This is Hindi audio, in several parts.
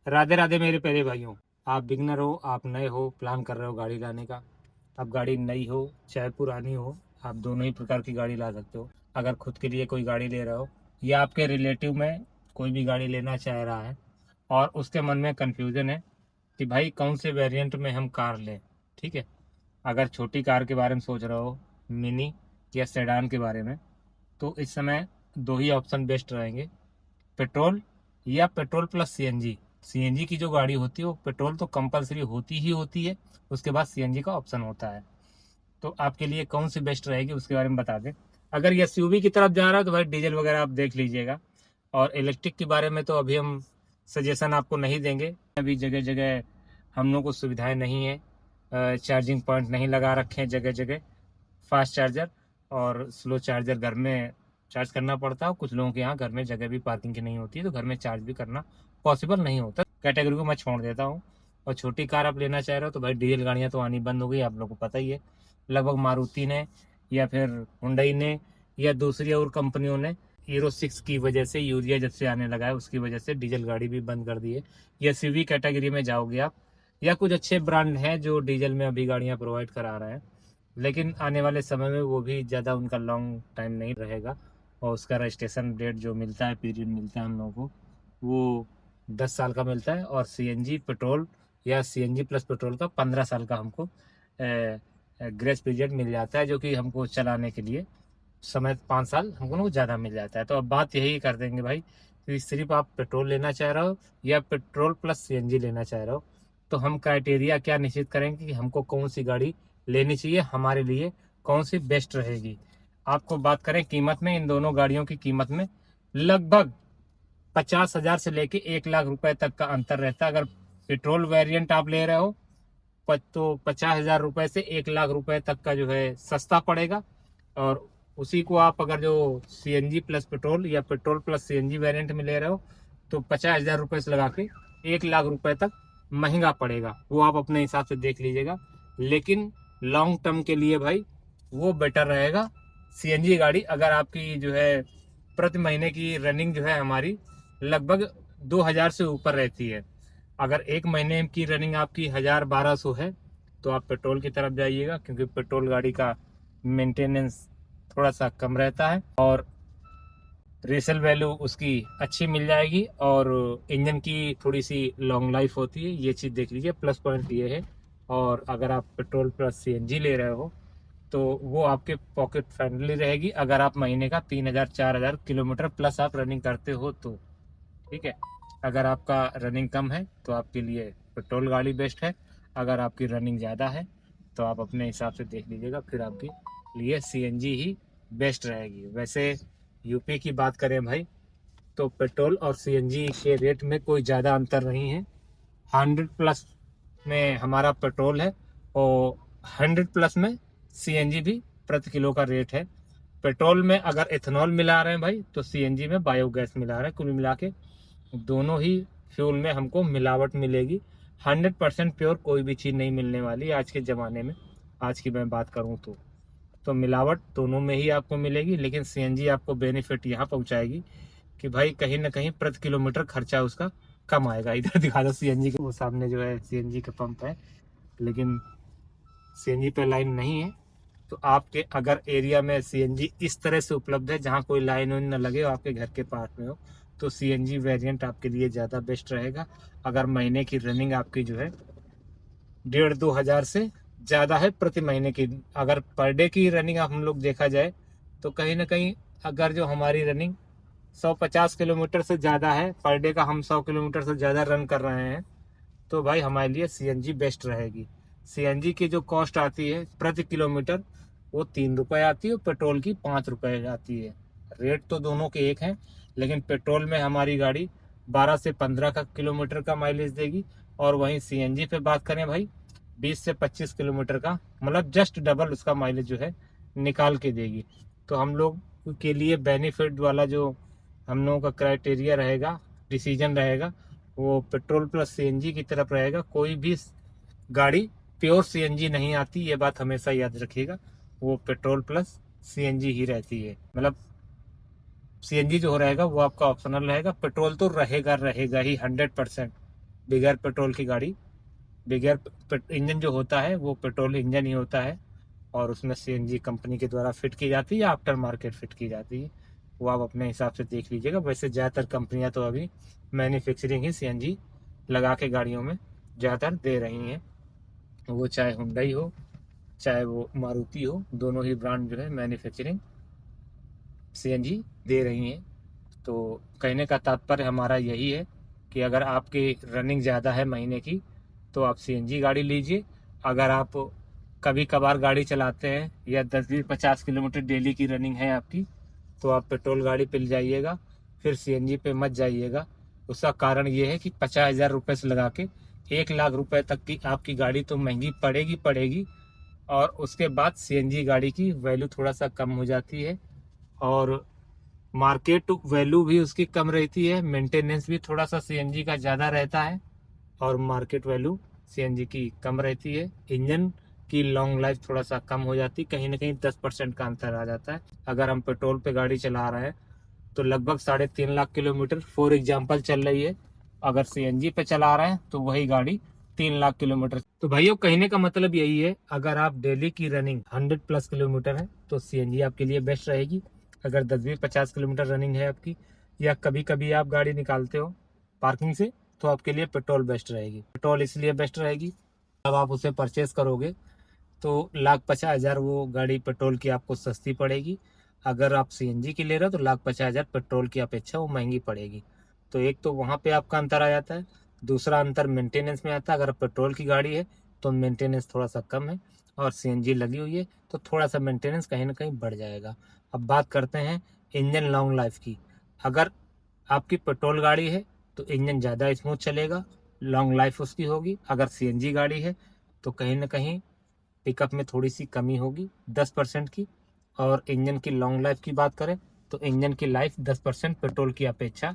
राधे राधे मेरे प्यारे भाइयों। आप बिगनर हो, आप नए हो, प्लान कर रहे हो गाड़ी लाने का। अब गाड़ी नई हो चाहे पुरानी हो, आप दोनों ही प्रकार की गाड़ी ला सकते हो। अगर खुद के लिए कोई गाड़ी ले रहे हो या आपके रिलेटिव में कोई भी गाड़ी लेना चाह रहा है और उसके मन में कन्फ्यूज़न है कि भाई कौन से वेरिएंट में हम कार लें, ठीक है। अगर छोटी कार के बारे में सोच रहे हो, मिनी या सेडान के बारे में, तो इस समय दो ही ऑप्शन बेस्ट रहेंगे, पेट्रोल या पेट्रोल प्लस सीएनजी। सीएनजी की जो गाड़ी होती है वो पेट्रोल तो कंपलसरी होती ही होती है, उसके बाद सीएनजी का ऑप्शन होता है। तो आपके लिए कौन सी बेस्ट रहेगी उसके बारे में बता दें। अगर एसयूवी की तरफ जा रहा है तो भाई डीजल वगैरह आप देख लीजिएगा। और इलेक्ट्रिक के बारे में तो अभी हम सजेशन आपको नहीं देंगे, अभी जगह जगह हम लोग को सुविधाएं नहीं है, चार्जिंग पॉइंट नहीं लगा रखे हैं जगह जगह, फास्ट चार्जर और स्लो चार्जर घर में चार्ज करना पड़ता है। कुछ लोगों के यहाँ घर में जगह भी पार्किंग की नहीं होती है, तो घर में चार्ज भी करना पॉसिबल नहीं होता। कैटेगरी को मैं छोड़ देता हूँ। और छोटी कार आप लेना चाह रहे हो तो भाई डीजल गाड़ियाँ तो आनी बंद हो गई, आप लोगों को पता ही है। लगभग मारुति ने या फिर हुंडई ने या दूसरी और कंपनियों ने हीरो 6 की वजह से, यूरिया जब से आने लगा है उसकी वजह से डीजल गाड़ी भी बंद कर दी है। या सीवी कैटेगरी में जाओगे आप, या कुछ अच्छे ब्रांड हैं जो डीजल में अभी गाड़ियाँ प्रोवाइड करा रहे हैं, लेकिन आने वाले समय में वो भी ज़्यादा उनका लॉन्ग टाइम नहीं रहेगा। और उसका रजिस्ट्रेशन डेट जो मिलता है, पीरियड मिलता है हम लोगों को, वो 10 साल का मिलता है। और सीएनजी पेट्रोल या सीएनजी प्लस पेट्रोल का 15 साल का हमको ग्रेस पीरियड मिल जाता है, जो कि हमको चलाने के लिए समय 5 साल हमको ज़्यादा मिल जाता है। तो अब बात यही कर देंगे भाई कि सिर्फ आप पेट्रोल लेना चाह रहे हो या पेट्रोल प्लस सीएनजी लेना चाह रहे हो, तो हम क्राइटेरिया क्या निश्चित करेंगे कि हमको कौन सी गाड़ी लेनी चाहिए, हमारे लिए कौन सी बेस्ट रहेगी। आपको बात करें कीमत में, इन दोनों गाड़ियों की कीमत में लगभग 50,000 से लेके 1 लाख रुपए तक का अंतर रहता है। अगर पेट्रोल वेरिएंट आप ले रहे हो तो 50,000 रुपए से 1 लाख रुपए तक का जो है सस्ता पड़ेगा। और उसी को आप अगर जो सीएनजी प्लस पेट्रोल या पेट्रोल प्लस सीएनजी वेरिएंट में ले रहे हो तो 50,000 रुपए से लगा के 1 लाख रुपए तक महंगा पड़ेगा। वो आप अपने हिसाब से देख लीजिएगा, लेकिन लॉन्ग टर्म के लिए भाई वो बेटर रहेगा सीएनजी गाड़ी। अगर आपकी जो है प्रति महीने की रनिंग जो है हमारी लगभग 2,000 से ऊपर रहती है, अगर एक महीने की रनिंग आपकी 1,000-1,200 है तो आप पेट्रोल की तरफ जाइएगा, क्योंकि पेट्रोल गाड़ी का मेंटेनेंस थोड़ा सा कम रहता है और रीसेल वैल्यू उसकी अच्छी मिल जाएगी, और इंजन की थोड़ी सी लॉन्ग लाइफ होती है। ये चीज़ देख लीजिए, प्लस पॉइंट ये है। और अगर आप पेट्रोल प्लस सीएनजी ले रहे हो तो वो आपके पॉकेट फ्रेंडली रहेगी, अगर आप महीने का 3,000-4,000 किलोमीटर प्लस आप रनिंग करते हो तो, ठीक है। अगर आपका रनिंग कम है तो आपके लिए पेट्रोल गाड़ी बेस्ट है, अगर आपकी रनिंग ज़्यादा है तो आप अपने हिसाब से देख लीजिएगा, फिर आपके लिए सीएनजी ही बेस्ट रहेगी। वैसे यूपी की बात करें भाई तो पेट्रोल और सीएनजी के रेट में कोई ज़्यादा अंतर नहीं है। 100 प्लस में हमारा पेट्रोल है और 100 प्लस में सीएनजी भी प्रति किलो का रेट है। पेट्रोल में अगर एथेनॉल मिला रहे हैं भाई तो सीएनजी में बायोगैस मिला रहे हैं। कुल मिला के दोनों ही फ्यूल में हमको मिलावट मिलेगी। 100% प्योर कोई भी चीज़ नहीं मिलने वाली आज के ज़माने में। आज की मैं बात करूँ तो मिलावट दोनों में ही आपको मिलेगी, लेकिन सीएनजी आपको बेनिफिट यहाँ पहुँचाएगी कि भाई कहीं ना कहीं प्रति किलोमीटर खर्चा उसका कम आएगा। इधर दिखा दो सीएनजी के, वो सामने जो है सीएनजी का पंप है, लेकिन सीएनजी पे लाइन नहीं है। तो आपके अगर एरिया में सीएनजी इस तरह से उपलब्ध है जहाँ कोई लाइन वाइन न लगे, आपके घर के पास में हो, तो सीएनजी वेरिएंट आपके लिए ज़्यादा बेस्ट रहेगा। अगर महीने की रनिंग आपकी जो है 1,500-2,000 से ज़्यादा है प्रति महीने की, अगर पर डे की रनिंग हम लोग देखा जाए तो कहीं ना कहीं अगर जो हमारी रनिंग 150 किलोमीटर से ज़्यादा है पर डे का, हम 100 किलोमीटर से ज़्यादा रन कर रहे हैं, तो भाई हमारे लिए सीएनजी बेस्ट रहेगी। सीएनजी की जो कॉस्ट आती है प्रति किलोमीटर वो 3 रुपये आती है और पेट्रोल की 5 रुपये आती है। रेट तो दोनों के एक हैं, लेकिन पेट्रोल में हमारी गाड़ी 12 से 15 का किलोमीटर का माइलेज देगी, और वहीं सीएनजी पे बात करें भाई 20 से 25 किलोमीटर का, मतलब जस्ट डबल उसका माइलेज जो है निकाल के देगी। तो हम लोग के लिए बेनिफिट वाला जो हम लोगों का क्राइटेरिया रहेगा, डिसीजन रहेगा, वो पेट्रोल प्लस सीएनजी की तरफ रहेगा। कोई भी गाड़ी प्योर सीएनजी नहीं आती, ये बात हमेशा याद रखिएगा। वो पेट्रोल प्लस सीएनजी ही रहती है, मतलब सीएनजी जो रहेगा वो आपका ऑप्शनल रहेगा, पेट्रोल तो रहेगा रहेगा ही 100%। बगैर पेट्रोल की गाड़ी, बगैर इंजन जो होता है वो पेट्रोल इंजन ही होता है, और उसमें सीएनजी कंपनी के द्वारा फिट की जाती है या आफ्टर मार्केट फिट की जाती है, वो आप अपने हिसाब से देख लीजिएगा। वैसे ज़्यादातर कंपनियां तो अभी मैन्युफैक्चरिंग ही सीएनजी लगा के गाड़ियों में ज़्यादातर दे रही हैं, वो चाहे हुंडई हो चाहे वो मारुति हो, दोनों ही ब्रांड जो है मैन्युफैक्चरिंग सीएनजी दे रही हैं। तो कहने का तात्पर्य हमारा यही है कि अगर आपकी रनिंग ज़्यादा है महीने की तो आप सीएनजी गाड़ी लीजिए। अगर आप कभी कभार गाड़ी चलाते हैं या 10-20-50 किलोमीटर डेली की रनिंग है आपकी, तो आप पेट्रोल गाड़ी पे जाइएगा, फिर सीएनजी पे मत जाइएगा। उसका कारण ये है कि 50,000 रुपये से लगा के 1 लाख रुपए तक की आपकी गाड़ी तो महंगी पड़ेगी पड़ेगी, और उसके बाद सीएनजी गाड़ी की वैल्यू थोड़ा सा कम हो जाती है, और मार्केट वैल्यू भी उसकी कम रहती है, मेंटेनेंस भी थोड़ा सा सीएनजी का ज़्यादा रहता है, और मार्केट वैल्यू सीएनजी की कम रहती है। इंजन की लॉन्ग लाइफ थोड़ा सा कम हो जाती है, कहीं ना कहीं 10% का अंतर आ जाता है। अगर हम पेट्रोल पे गाड़ी चला रहे हैं तो लगभग 3.5 लाख किलोमीटर फॉर एग्जाम्पल चल रही है, अगर सीएनजी पे चला रहे हैं तो वही गाड़ी 3 लाख किलोमीटर। तो भाइयों कहने का मतलब यही है, अगर आप डेली की रनिंग 100+ किलोमीटर है तो सीएनजी आपके लिए बेस्ट रहेगी। अगर 10-20-50 किलोमीटर रनिंग है आपकी, या कभी कभी आप गाड़ी निकालते हो पार्किंग से, तो आपके लिए पेट्रोल बेस्ट रहेगी। पेट्रोल इसलिए बेस्ट रहेगी, अब आप उसे परचेज करोगे तो 1,50,000 वो गाड़ी पेट्रोल की आपको सस्ती पड़ेगी। अगर आप सीएनजी की ले रहे हो तो 1,50,000 पेट्रोल की अपेक्षा वो महंगी पड़ेगी। तो एक तो वहाँ पे आपका अंतर आ जाता है, दूसरा अंतर मेंटेनेंस में आता है। अगर पेट्रोल की गाड़ी है तो मेंटेनेंस थोड़ा सा कम है, और सीएनजी लगी हुई है तो थोड़ा सा मेंटेनेंस कहीं ना कहीं बढ़ जाएगा। अब बात करते हैं इंजन लॉन्ग लाइफ की। अगर आपकी पेट्रोल गाड़ी है तो इंजन ज़्यादा स्मूथ चलेगा, लॉन्ग लाइफ उसकी होगी। अगर सीएनजी गाड़ी है तो कहीं ना कहीं पिकअप में थोड़ी सी कमी होगी 10% की। और इंजन की लॉन्ग लाइफ की बात करें तो इंजन की लाइफ 10% पेट्रोल की अपेक्षा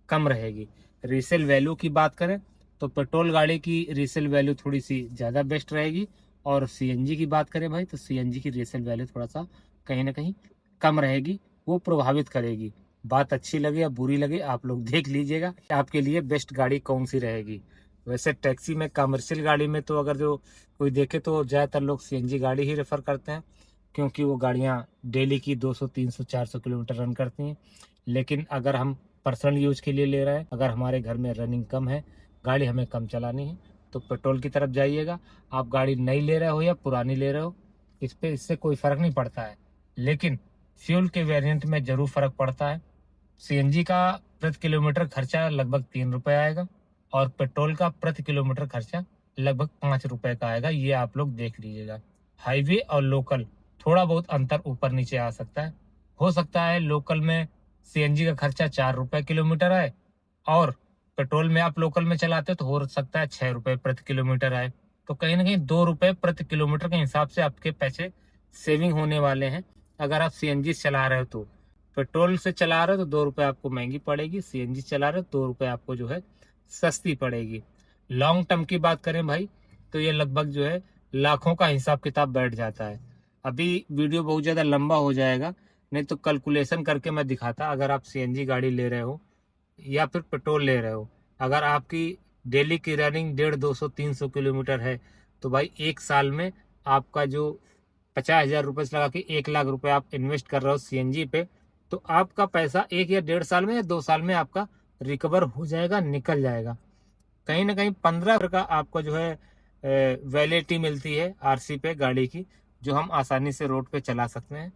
कम रहेगी। रीसेल वैल्यू की बात करें तो पेट्रोल गाड़ी की रीसेल वैल्यू थोड़ी सी ज़्यादा बेस्ट रहेगी, और सीएनजी की बात करें भाई तो सीएनजी की रीसेल वैल्यू थोड़ा सा कहीं ना कहीं कम रहेगी, वो प्रभावित करेगी। बात अच्छी लगे या बुरी लगे आप लोग देख लीजिएगा आपके लिए बेस्ट गाड़ी कौन सी रहेगी। वैसे टैक्सी में कमर्शियल गाड़ी में तो अगर जो कोई देखे तो ज़्यादातर लोग सीएनजी गाड़ी ही रेफर करते हैं, क्योंकि वो गाड़ियाँ डेली की 200 300 400 किलोमीटर रन करती हैं। लेकिन अगर हम पर्सनल यूज के लिए ले रहे हैं, अगर हमारे घर में रनिंग कम है, गाड़ी हमें कम चलानी है, तो पेट्रोल की तरफ जाइएगा। आप गाड़ी नई ले रहे हो या पुरानी ले रहे हो, इससे कोई फ़र्क नहीं पड़ता है, लेकिन फ्यूल के वेरिएंट में ज़रूर फ़र्क पड़ता है। सीएनजी का प्रति किलोमीटर खर्चा लगभग 3 रुपये आएगा, और पेट्रोल का प्रति किलोमीटर खर्चा लगभग 5 रुपये का आएगा। ये आप लोग देख लीजिएगा। हाईवे और लोकल थोड़ा बहुत अंतर ऊपर नीचे आ सकता है। हो सकता है लोकल में सीएनजी का खर्चा 4 रुपये किलोमीटर आए, और पेट्रोल में आप लोकल में चलाते हो तो हो सकता है 6 रुपये प्रति किलोमीटर आए। तो कहीं ना कहीं 2 रुपये प्रति किलोमीटर के हिसाब से आपके पैसे सेविंग होने वाले हैं, अगर आप सीएनजी चला रहे हो तो। पेट्रोल से चला रहे हो तो 2 रुपये आपको महंगी पड़ेगी, सीएनजी चला रहे हो 2 रुपये आपको जो है सस्ती पड़ेगी। लॉन्ग टर्म की बात करें भाई तो ये लगभग जो है लाखों का हिसाब किताब बैठ जाता है। अभी वीडियो बहुत ज़्यादा लंबा हो जाएगा, नहीं तो कैलकुलेशन करके मैं दिखाता। अगर आप सीएनजी गाड़ी ले रहे हो या फिर पेट्रोल ले रहे हो, अगर आपकी डेली की रनिंग 150-200-300 किलोमीटर है, तो भाई 1 साल में आपका जो 50,000 रुपये से लगा के 1 लाख रुपए आप इन्वेस्ट कर रहे हो सीएनजी पे, तो आपका पैसा 1 या 1.5 साल में या 2 साल में आपका रिकवर हो जाएगा, निकल जाएगा। कहीं ना कहीं 15 का आपको जो है वैलिडिटी मिलती है आरसी पे गाड़ी की, जो हम आसानी से रोड पे चला सकते हैं।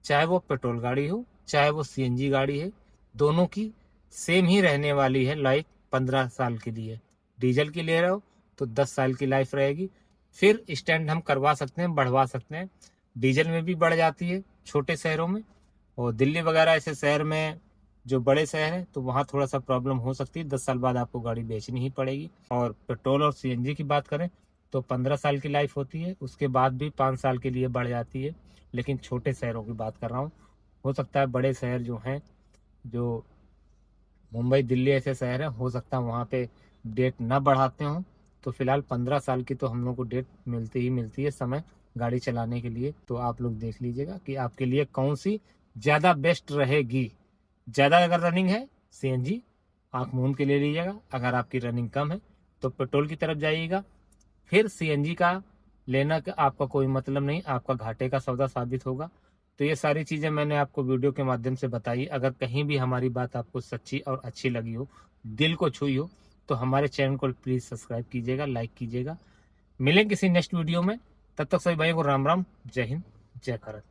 चाहे वो पेट्रोल गाड़ी हो चाहे वो सीएनजी गाड़ी है, दोनों की सेम ही रहने वाली है लाइफ 15 साल के लिए। डीजल की ले रहे हो तो 10 साल की लाइफ रहेगी, फिर स्टैंड हम करवा सकते हैं, बढ़वा सकते हैं। डीजल में भी बढ़ जाती है छोटे शहरों में, और दिल्ली वगैरह ऐसे शहर में जो बड़े शहर हैं तो वहाँ थोड़ा सा प्रॉब्लम हो सकती है, 10 साल बाद आपको गाड़ी बेचनी ही पड़ेगी। और पेट्रोल और सीएनजी की बात करें तो 15 साल की लाइफ होती है, उसके बाद भी 5 साल के लिए बढ़ जाती है। लेकिन छोटे शहरों की बात कर रहा हूँ, हो सकता है बड़े शहर जो हैं, जो मुंबई दिल्ली ऐसे शहर हैं, हो सकता है वहाँ पे डेट ना बढ़ाते हों। तो फिलहाल 15 साल की तो हम लोग को डेट मिलती ही मिलती है समय गाड़ी चलाने के लिए। तो आप लोग देख लीजिएगा कि आपके लिए कौन सी ज़्यादा बेस्ट रहेगी। ज़्यादा अगर रनिंग है सीएनजी आँख मूंद के ले लीजिएगा, अगर आपकी रनिंग कम है तो पेट्रोल की तरफ जाइएगा। फिर सीएनजी का लेना का आपका कोई मतलब नहीं, आपका घाटे का सौदा साबित होगा। तो ये सारी चीज़ें मैंने आपको वीडियो के माध्यम से बताई। अगर कहीं भी हमारी बात आपको सच्ची और अच्छी लगी हो, दिल को छुई हो, तो हमारे चैनल को प्लीज़ सब्सक्राइब कीजिएगा, लाइक कीजिएगा। मिलेंगे किसी नेक्स्ट वीडियो में, तब तक सभी भाइयों को राम राम, जय हिंद, जय भारत।